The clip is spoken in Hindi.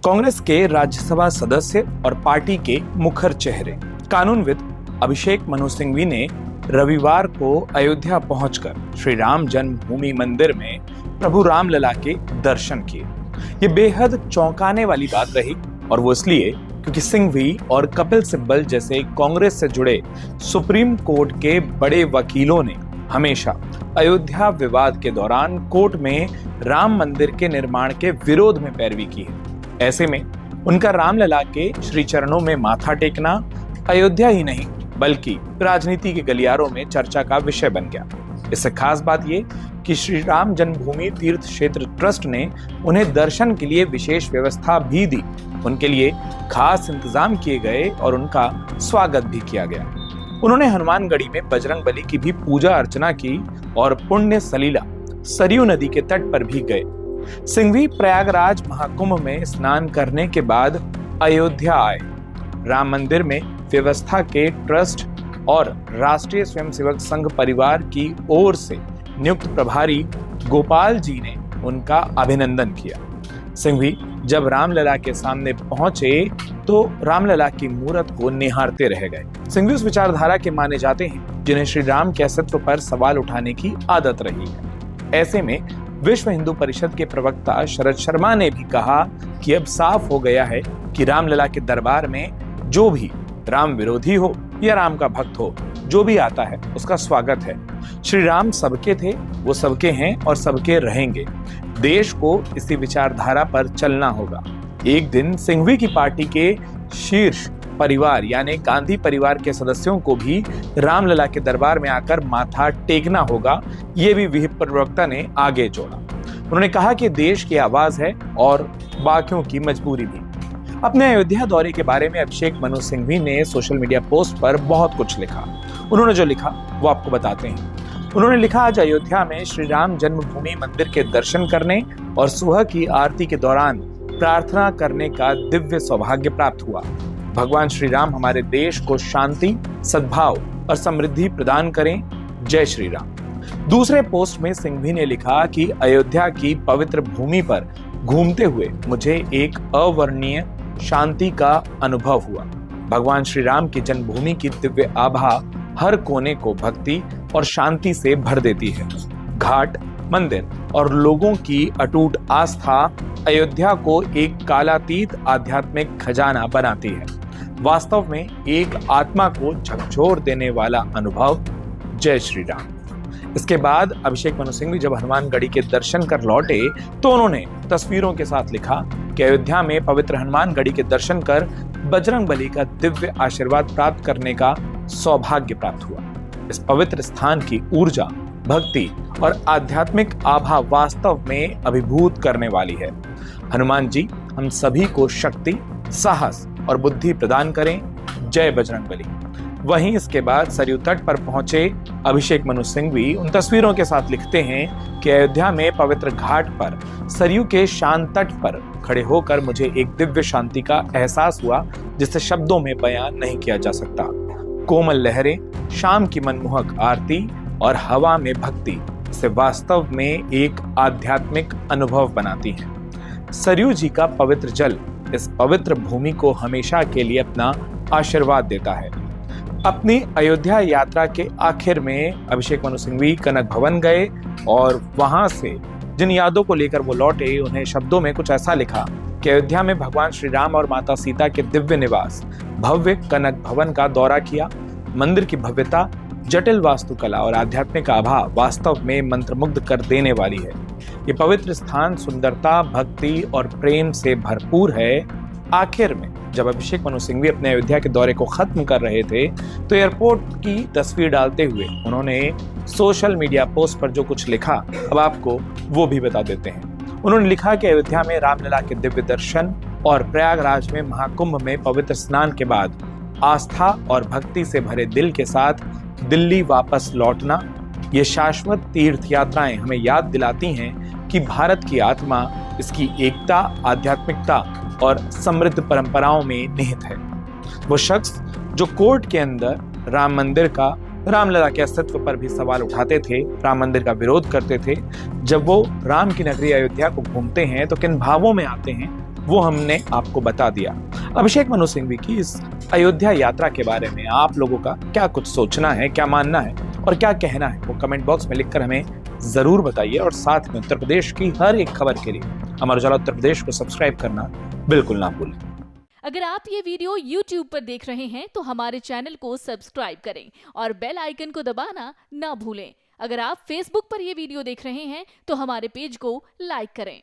कांग्रेस के राज्यसभा सदस्य और पार्टी के मुखर चेहरे कानूनविद अभिषेक मनु सिंघवी ने रविवार को अयोध्या पहुंचकर श्री राम जन्मभूमि मंदिर में प्रभु रामलला के दर्शन किए। ये बेहद चौंकाने वाली बात रही और वो इसलिए क्योंकि सिंघवी और कपिल सिब्बल जैसे कांग्रेस से जुड़े सुप्रीम कोर्ट के बड़े वकीलों ने हमेशा अयोध्या विवाद के दौरान कोर्ट में राम मंदिर के निर्माण के विरोध में पैरवी की है। ऐसे में उनका रामलला के श्री चरणों में माथा टेकना अयोध्या ही नहीं बल्कि राजनीति के गलियारों में चर्चा का विषय बन गया। इससे खास बात यह कि श्री राम जन्मभूमि तीर्थ क्षेत्र ट्रस्ट ने उन्हें दर्शन के लिए विशेष व्यवस्था भी दी। उनके लिए खास इंतजाम किए गए और उनका स्वागत भी किया गया। उन्होंने हनुमानगढ़ी में बजरंगबली की भी पूजा अर्चना की और पुण्य सलीला सरयू नदी के तट पर भी गए। सिंघवी प्रयागराज महाकुंभ में स्नान करने के बाद अयोध्या आए। राम मंदिर में व्यवस्था के ट्रस्ट और राष्ट्रीय स्वयंसेवक संघ परिवार की ओर से नियुक्त प्रभारी गोपाल जी ने उनका अभिनंदन किया। सिंघवी जब रामलला के सामने पहुंचे तो रामलला की मूरत को निहारते रह गए। सिंघवी उस विचारधारा के माने जाते हैं जिन्हें श्री राम के अस्तित्व पर सवाल उठाने की आदत रही है। ऐसे में विश्व हिंदू परिषद के प्रवक्ता शरद शर्मा ने भी कहा कि अब साफ हो गया है कि रामलला के दरबार में जो भी राम विरोधी हो या राम का भक्त हो, जो भी आता है उसका स्वागत है। श्री राम सबके थे, वो सबके हैं और सबके रहेंगे। देश को इसी विचारधारा पर चलना होगा। एक दिन सिंघवी की पार्टी के शीर्ष परिवार यानी गांधी परिवार के सदस्यों को भी रामलला के दरबार में आकर माथा टेकना होगा, ये भी विहिप प्रवक्ता ने आगे जोड़ा। उन्होंने कहा कि देश की आवाज है और बाकियों की मजबूरी भी। अपने अयोध्या दौरे के बारे में अभिषेक मनु सिंघवी ने सोशल मीडिया पोस्ट पर बहुत कुछ लिखा। उन्होंने जो लिखा वो आपको बताते हैं। उन्होंने लिखा, आज अयोध्या में श्री राम जन्मभूमि मंदिर के दर्शन करने और सुबह की आरती के दौरान प्रार्थना करने का दिव्य सौभाग्य प्राप्त हुआ। भगवान श्री राम हमारे देश को शांति, सद्भाव और समृद्धि प्रदान करें। जय श्री राम। दूसरे पोस्ट में सिंघवी ने लिखा कि अयोध्या की पवित्र भूमि पर घूमते हुए मुझे एक अवर्णनीय शांति का अनुभव हुआ। भगवान श्री राम की जन्मभूमि की दिव्य आभा हर कोने को भक्ति और शांति से भर देती है। घाट, मंदिर और लोगों की अटूट आस्था अयोध्या को एक कालातीत आध्यात्मिक खजाना बनाती है। वास्तव में एक आत्मा को झकझोर देने वाला अनुभव। जय श्री राम। इसके बाद अभिषेक मनु सिंघवी जब हनुमानगढ़ी के दर्शन कर लौटे तो उन्होंने तस्वीरों के साथ लिखा कि अयोध्या में पवित्र हनुमानगढ़ी के दर्शन कर बजरंगबली का दिव्य आशीर्वाद प्राप्त करने का सौभाग्य प्राप्त हुआ। इस पवित्र स्थान की ऊर्जा, भक्ति और आध्यात्मिक आभा वास्तव में अभिभूत करने वाली है। हनुमान जी हम सभी को शक्ति, साहस और बुद्धि प्रदान करें। जय बजरंगबली। वहीं इसके बाद सरयू तट पर पहुंचे अभिषेक मनु सिंघवी उन तस्वीरों के साथ लिखते हैं कि अयोध्या में पवित्र घाट पर सरयू के शांत तट पर खड़े होकर मुझे एक दिव्य शांति का एहसास हुआ जिसे शब्दों में बयान नहीं किया जा सकता। कोमल लहरें, शाम की मनमोहक आरती और हवा में भक्ति से वास्तव में एक आध्यात्मिक अनुभव बनाती है। सरयू जी का पवित्र जल इस पवित्र भूमि को हमेशा के लिए अपना आशीर्वाद देता है। अपनी अयोध्या यात्रा के आखिर में अभिषेक मनु सिंघवी कनक भवन गए और वहां से जिन यादों को लेकर वो लौटे उन्हें शब्दों में कुछ ऐसा लिखा कि अयोध्या में भगवान श्री राम और माता सीता के दिव्य निवास भव्य कनक भवन का दौरा किया। मंदिर की भव्यता, जटिल वास्तुकला और आध्यात्मिक आभा वास्तव में मंत्रमुग्ध कर देने वाली है। ये पवित्र स्थान सुंदरता, भक्ति और प्रेम से भरपूर है। आखिर में जब अभिषेक मनु सिंघवी अपने अयोध्या के दौरे को खत्म कर रहे थे तो एयरपोर्ट की तस्वीर डालते हुए उन्होंने सोशल मीडिया पोस्ट पर जो कुछ लिखा अब आपको वो भी बता देते हैं। उन्होंने लिखा कि अयोध्या में रामलला के दिव्य दर्शन और प्रयागराज में महाकुंभ में पवित्र स्नान के बाद आस्था और भक्ति से भरे दिल के साथ दिल्ली वापस लौटना, ये शाश्वत तीर्थ यात्राएं हमें याद दिलाती हैं कि भारत की आत्मा इसकी एकता, आध्यात्मिकता और समृद्ध परंपराओं में निहित है। वो शख्स जो कोर्ट के अंदर राम मंदिर का, रामलला के अस्तित्व पर भी सवाल उठाते थे, राम मंदिर का विरोध करते थे, जब वो राम की नगरी अयोध्या को घूमते हैं तो किन भावों में आते हैं वो हमने आपको बता दिया। अभिषेक मनु सिंघवी की इस अयोध्या यात्रा के बारे में आप लोगों का क्या कुछ सोचना है, क्या मानना है और क्या कहना है, वो कमेंट बॉक्स में लिखकर हमें जरूर बताइए। और साथ में उत्तर प्रदेश की हर एक खबर के लिए अमर उजाला उत्तर प्रदेश को सब्सक्राइब करना बिल्कुल ना भूलें। अगर आप ये वीडियो YouTube पर देख रहे हैं तो हमारे चैनल को सब्सक्राइब करें और बेल आइकन को दबाना ना भूलें। अगर आप Facebook पर ये वीडियो देख रहे हैं तो हमारे पेज को लाइक करें।